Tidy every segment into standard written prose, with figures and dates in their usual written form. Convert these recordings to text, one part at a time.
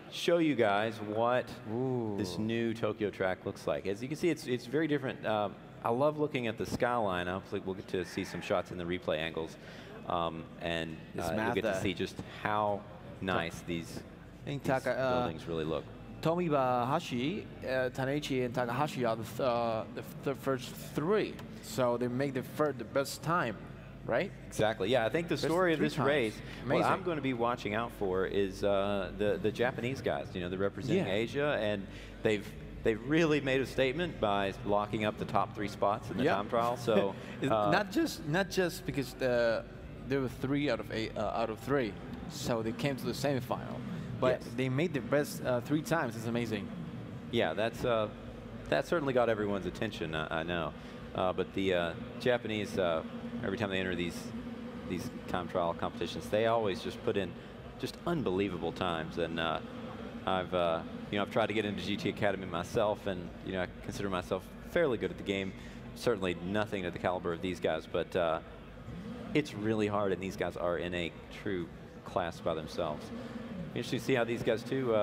show you guys what this new Tokyo track looks like. As you can see, it's very different. I love looking at the skyline. Hopefully we'll get to see some shots in the replay angles, and you'll get to see just how nice these buildings really look. Tomibahashi, Taneichi, and Takahashi are the first three, so they make the best time, right? Exactly. Yeah, I think the story of this race, what I'm going to be watching out for is the Japanese guys. You know, they're representing Asia, and they've really made a statement by locking up the top 3 spots in the time trial. So not just because there were 3 out of 3, so they came to the semifinal. But they made the best 3 times. It's amazing. Yeah, that certainly got everyone's attention. I know, but the Japanese, every time they enter these time trial competitions, they always just put in just unbelievable times. And I've tried to get into GT Academy myself, and I consider myself fairly good at the game. Certainly nothing at the caliber of these guys, but it's really hard, and these guys are in a true class by themselves. Interesting to see how these guys too,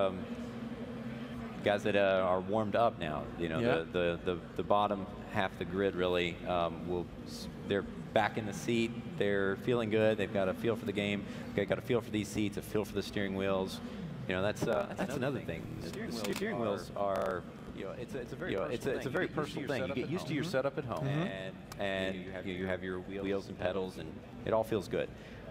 guys that are warmed up now. The bottom half of the grid really they're back in the seat. They're feeling good. They've got a feel for the game. They've got a feel for these seats, a feel for the steering wheels. That's another thing. The steering wheels are. It's a very personal thing. You get used to your setup at home, and you have your wheels and pedals, and it all feels good.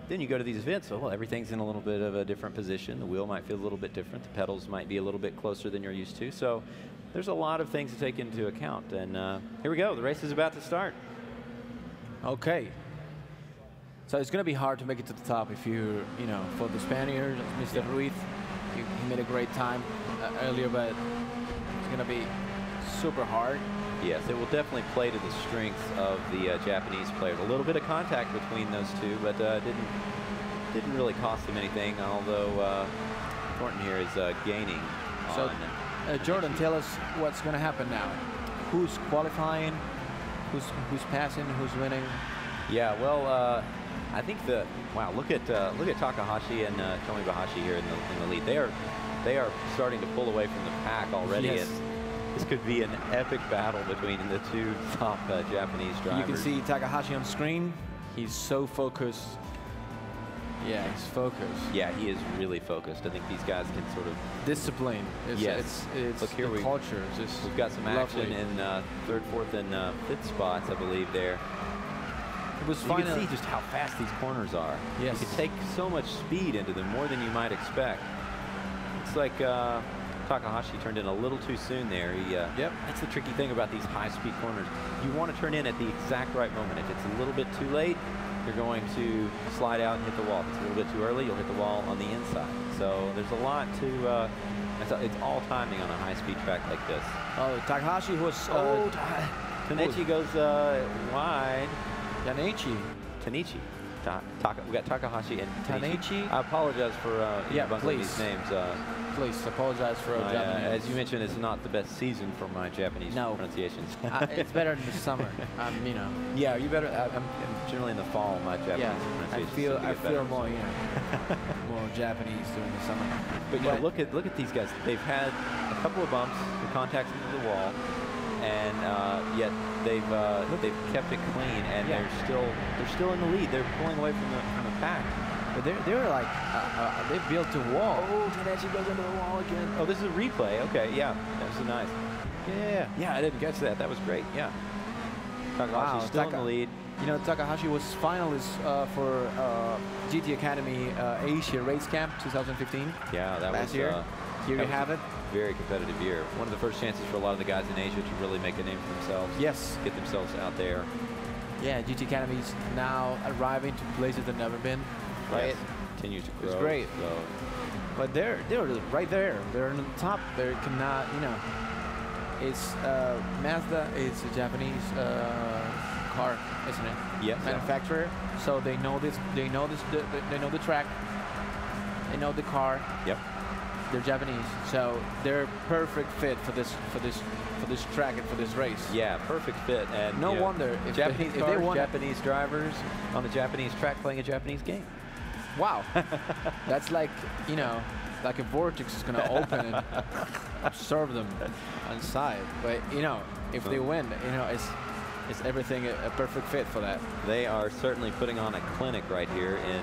Then you go to these events, so everything's in a little bit of a different position. The wheel might feel a little bit different. The pedals might be a little bit closer than you're used to. So there's a lot of things to take into account. And here we go. The race is about to start. Okay. So it's going to be hard to make it to the top if for the Spaniard, Mr. Ruiz, he made a great time earlier, but it's going to be super hard. Yes, it will definitely play to the strengths of the Japanese players. A little bit of contact between those two, but didn't really cost him anything, although Thornton here is gaining. So, Jordan, tell us what's going to happen now. Who's qualifying? Who's passing? Who's winning? Yeah, well, I think look at Takahashi and Tomibahashi here in the lead. They are starting to pull away from the pack already. Yes. This could be an epic battle between the 2 top Japanese drivers. You can see Takahashi on screen. He's so focused. Yeah, he's focused. Yeah, he is really focused. I think these guys can sort of... Discipline. Yes. It's look here, the culture. Just we've got some action in 3rd, 4th, and 5th spots, I believe, there. It was you can see just how fast these corners are. Yes. You can take so much speed into them, more than you might expect. It's like... Takahashi turned in a little too soon there. That's the tricky thing about these high-speed corners. You want to turn in at the exact right moment. If it's a little bit too late, you're going to slide out and hit the wall. If it's a little bit too early, you'll hit the wall on the inside. So there's a lot to... it's all timing on a high-speed track like this. Oh, Takahashi was... Taneichi goes wide. Taneichi. We got Takahashi and Taneichi. I apologize for bungling these names. Please apologize for Japanese. As you mentioned, it's not the best season for my Japanese pronunciations. It's better in the summer. Yeah, you better. I'm generally in the fall. My Japanese pronunciations. I feel more more Japanese during the summer. But look at these guys. They've had a couple of bumps, the contacts into the wall, and yet they've kept it clean, and they're still in the lead. They're pulling away from the pack. But they're like they built a wall. Oh, Taneichi goes into the wall again. Oh, this is a replay. Okay, yeah, that was nice. Yeah, I didn't catch that. That was great. Yeah. Takahashi's still in the lead. Takahashi was finalist for GT Academy Asia Race Camp 2015. Yeah, that last was year. Here you have it. Very competitive year. One of the first chances for a lot of the guys in Asia to really make a name for themselves. Yes. Get themselves out there. Yeah, GT Academy is now arriving to places they've never been. Right. Yes. Continues to grow. It's great. So. But they're right there. They're on the top. They cannot, it's Mazda is a Japanese car, isn't it? Yes. Manufacturer. So they know this. They know the track. They know the car. Yep. They're Japanese, so they're perfect fit for this track and for this race. Yeah, perfect fit. And no wonder if Japanese if cars, they won Japanese drivers on a Japanese track playing a Japanese game. Wow, that's like like a vortex is gonna open and absorb them inside. But you know, if they win, you know, it's everything a perfect fit for that. They are certainly putting on a clinic right here in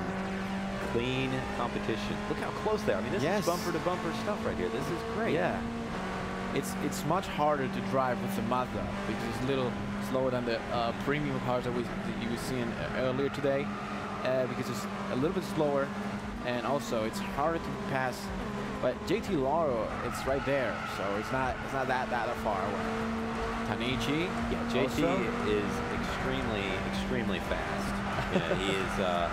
clean competition. Look how close they are. I mean, this is bumper to bumper stuff right here. This is great. Yeah. It's much harder to drive with the Mazda because it's a little slower than the premium cars that you were seeing earlier today, because it's a little bit slower, and also it's harder to pass. But JT Lauro, it's right there, so it's not that far away. Tanichi, yeah, JT is extremely fast. Yeah,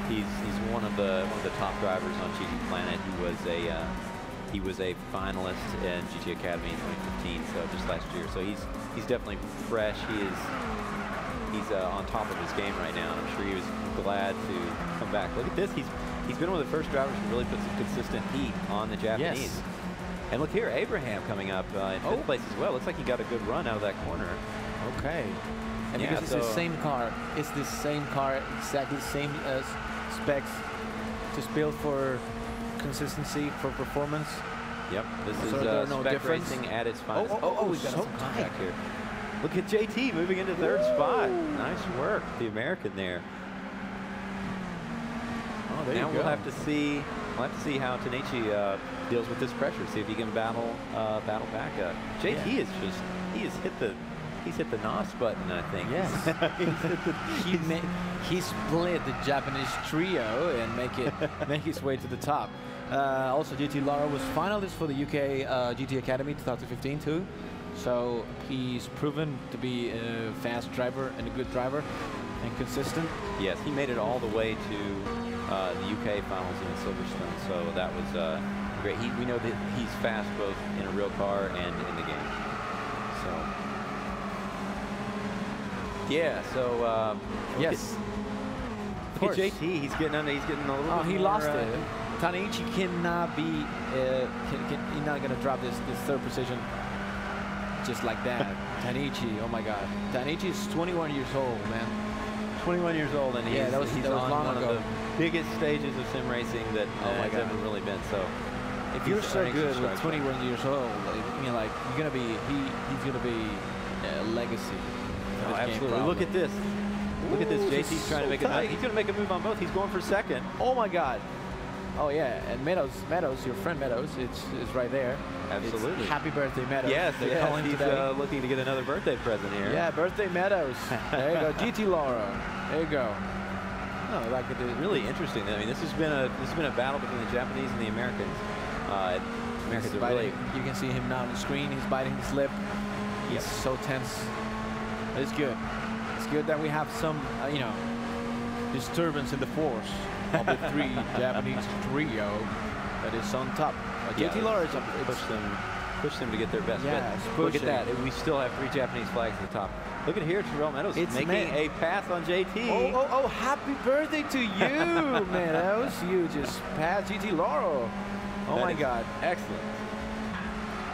he's one of the top drivers on GT Planet. He was a finalist in GT Academy in 2015, so just last year. So he's definitely fresh. He's on top of his game right now. I'm sure he was glad to come back. Look at this. He's been one of the first drivers to really put some consistent heat on the Japanese. Yes. And look here, Abraham coming up in fifth place as well. Looks like he got a good run out of that corner. Okay. And yeah, because it's the same car, exactly the same specs, just built for consistency, for performance. Yep, this is no spec difference. racing at its finest. We got so some contact here. Look at JT moving into third spot. Nice work, the American there. Oh, there now you go. we'll have to see how Tanichi deals with this pressure. See if he can battle back. JT has hit the NOS button, I think. Yes. he split the Japanese trio and make his way to the top. Also, GT Lauro was finalist for the UK GT Academy 2015 too. So he's proven to be a fast driver and a good driver and consistent. Yes, he made it all the way to the UK finals in Silverstone. So that was great. We know that he's fast both in a real car and in the game. So. Yeah, so yes. Look at JT, he's getting a little bit he more, lost it. Tanichi cannot be he's not gonna drop this third position just like that. Tanichi, oh my god. Tanichi is 21 years old, man. 21 years old, and that was on long one ago. of the biggest stages of sim racing that has ever really been. So if you're so good with 21 years old, I mean, like he's gonna be a legacy. Oh, absolutely. Look at this. Look at this. JT's trying to make a. He's going to make a move on both. He's going for second. Oh my God. Oh yeah, and Meadows, your friend Meadows, is right there. Absolutely. It's happy birthday, Meadows. Yes, he's looking to get another birthday present here. Yeah, birthday Meadows. There you go, GT Lauro. There you go. No, like it is really interesting. I mean, this has been a battle between the Japanese and the Americans. Americans are really. You can see him now on the screen. He's biting his lip. He's so tense. It's good. It's good that we have some, disturbance in the force of the three Japanese trio that is on top. JT Lauro is up. Push them to get their best. Yeah, look at that. We still have three Japanese flags at the top. Look at here, Terrell Meadows making a pass on JT. Oh, happy birthday to you, Meadows. You just passed GT Lauro. Oh my God. Excellent.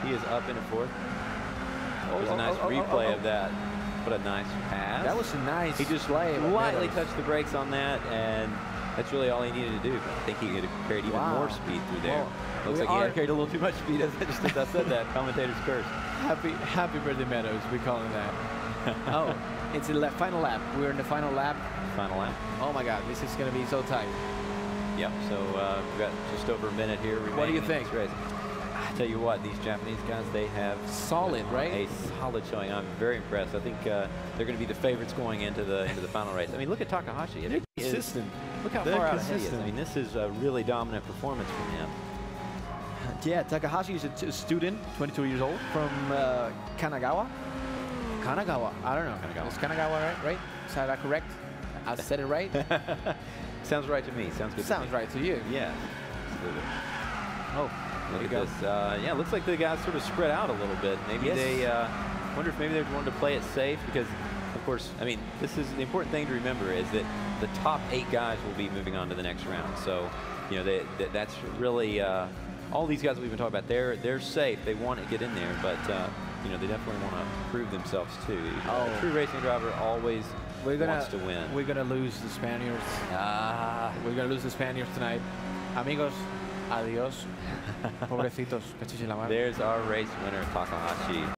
He is up into fourth. There's a nice replay of that. What a nice pass. That was a nice He just play. lightly touched the brakes on that, and that's really all he needed to do. I think he could have carried even more speed through there. Looks like he had carried a little too much speed. As I said that. Commentator's curse. Happy birthday, Meadows. We call him that. Oh, it's the final lap. We're in the final lap. Final lap. Oh my God, this is going to be so tight. Yep. So we've got just over a minute here remaining. What do you think? I tell you what, these Japanese guys, they have solid, right? A solid showing. I'm very impressed. I think they're going to be the favorites going into the final race. I mean, look at Takahashi. They're consistent. Look how far out ahead he is. I mean, this is a really dominant performance from him. Yeah, Takahashi is a student, 22 years old, from Kanagawa. Kanagawa. I don't know. Kanagawa. Is Kanagawa right? Is that correct? I said it right? Sounds right to me. Sounds good. Sounds right to you. Yeah. Absolutely. Oh. Look at this. Yeah, looks like the guys sort of spread out a little bit. Maybe they wonder if maybe they wanted to play it safe because, of course, I mean, this is the important thing to remember is that the top 8 guys will be moving on to the next round. So, that's really all these guys that we've been talking about. They're safe. They want to get in there, but they definitely want to prove themselves too. A true racing driver always wants to win. We're gonna lose the Spaniards. We're gonna lose the Spaniards tonight, amigos. Adiós. Pobrecitos. Cachis en la mano. There's our race winner, Takahashi.